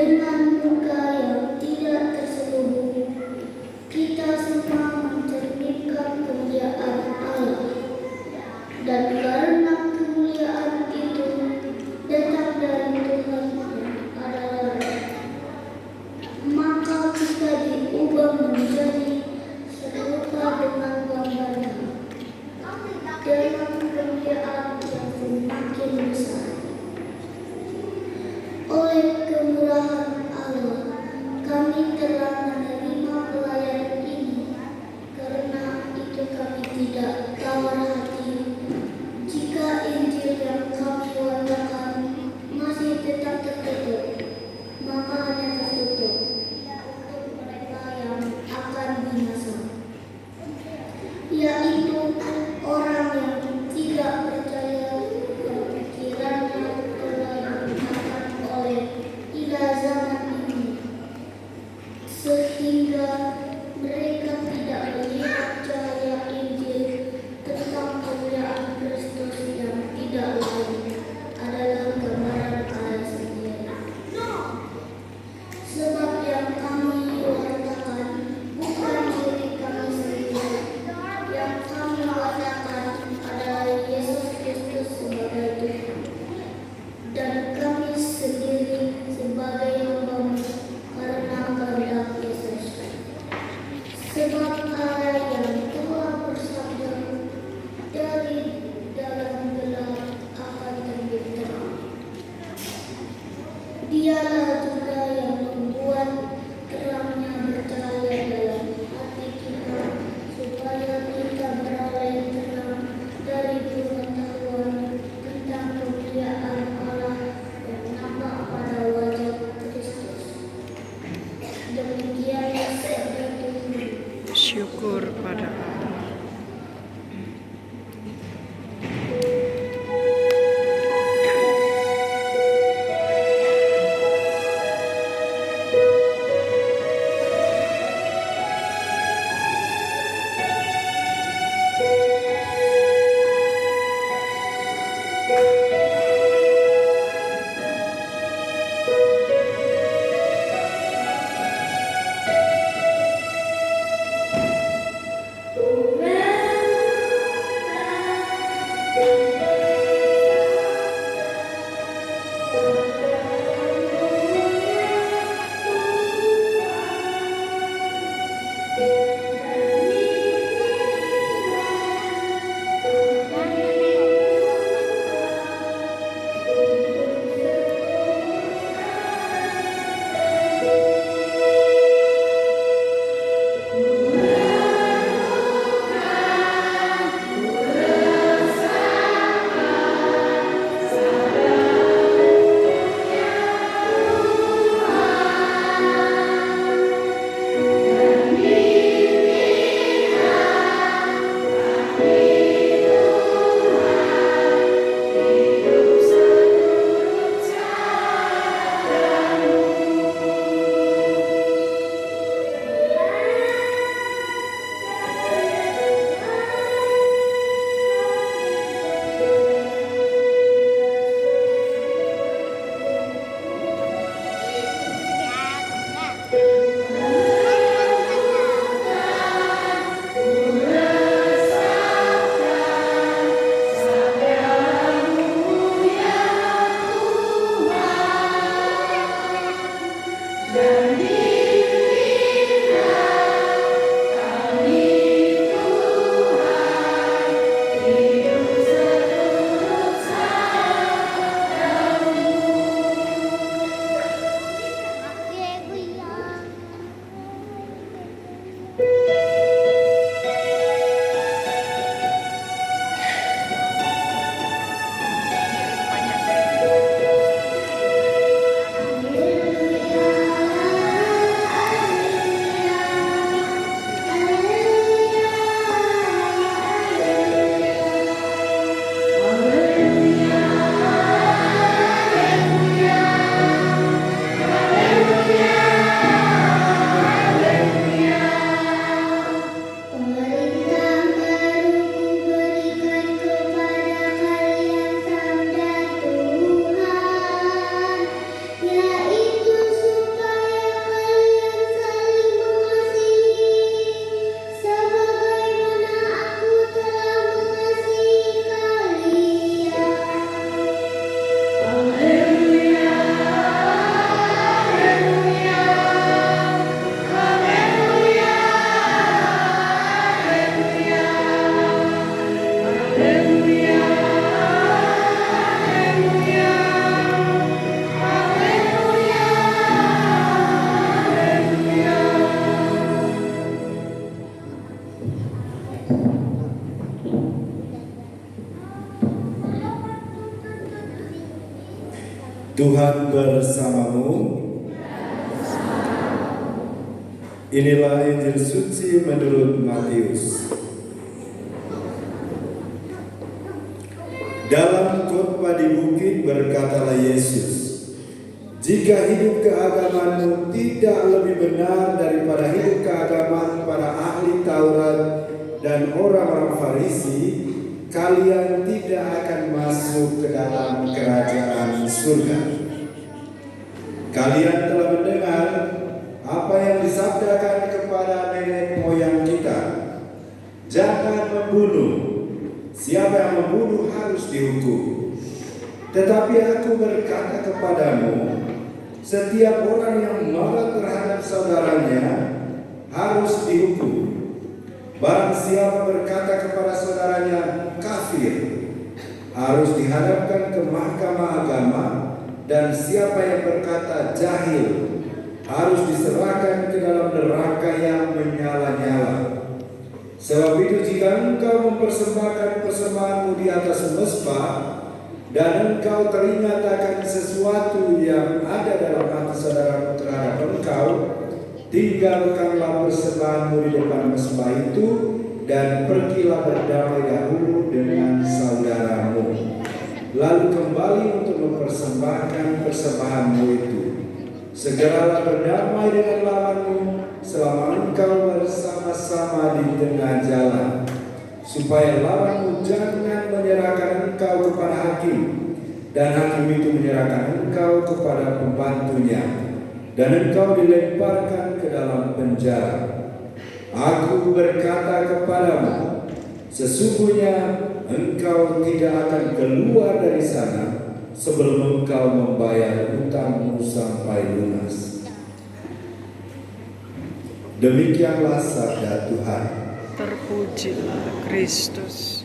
Dengan muka yang tidak terselubung, kita semua mencerminkan kemuliaan Allah. Dan karena kemuliaan itu datang dari Tuhan adalah Roh, maka kita diubah menjadi serupa dengan gambarnya dalam kemuliaan yang semakin besar. Oleh kemurahan Allah, kami telah menerima pelayanan ini. Karena itu kami tidak tawar hati jika Injil yang kami wartakan masih tetap tertutup, maka hanya tertutup untuk mereka yang akan binasa, yaitu orang yang tidak percaya yang pikirannya telah digunakan oleh ilah zaman ini, sehingga mereka tidak melihat cahaya Injil tentang kemuliaan Kristus yang tidak lain adalah gambaran Allah sendiri. Sebab yang kami wartakan bukan diri kami sendiri, yang kami wartakan adalah Yesus Kristus sebagai Tuhan, dan kami sendiri sebagai hamba-Mu karena kehendak Yesus. Sebab Allah yang telah bersabda, dari dalam gelap akan terbit terang. Dialah juga yang membuat terangnya bercahaya dalam hati kita, supaya kita beroleh terang dari pengetahuan tentang kemuliaan Allah yang nampak pada wajah Kristus. Demikianlah sabda Tuhan. Syukur pada Allah. Tuhan bersamamu. Inilah Injil suci menurut Matius. Dalam khotbah di bukit berkatalah Yesus, "Jika hidup keagamaanmu tidak lebih benar daripada hidup keagamaan para ahli Taurat dan orang-orang Farisi, kalian tidak akan masuk ke dalam kerajaan surga. Kalian telah mendengar apa yang disabdakan kepada nenek moyang kita, jangan membunuh. Siapa yang membunuh harus dihukum. Tetapi aku berkata kepadamu, setiap orang yang marah terhadap saudaranya harus dihukum. Barang siapa berkata kepada saudaranya kafir, harus dihadapkan ke mahkamah agama, dan siapa yang berkata jahil harus diserahkan ke dalam neraka yang menyala-nyala. Sebab itu jika engkau mempersembahkan persembahanmu di atas mezbah, dan engkau teringat akan sesuatu yang ada dalam hati saudaramu terhadap engkau, tinggalkanlah persembahanmu di depan mezbah itu, dan pergilah berdamai dahulu dengan saudaramu. Lalu kembali untuk mempersembahkan persembahanmu itu. Segeralah berdamai dengan lawanmu selama engkau bersama-sama di tengah jalan, supaya lawanmu jangan menyerahkan engkau kepada hakim, dan hakim itu menyerahkan engkau kepada pembantunya, dan engkau dilemparkan ke dalam penjara. Aku berkata kepadamu, sesungguhnya engkau tidak akan keluar dari sana sebelum engkau membayar hutangmu sampai lunas." Demikianlah sabda Tuhan. Terpujilah Kristus.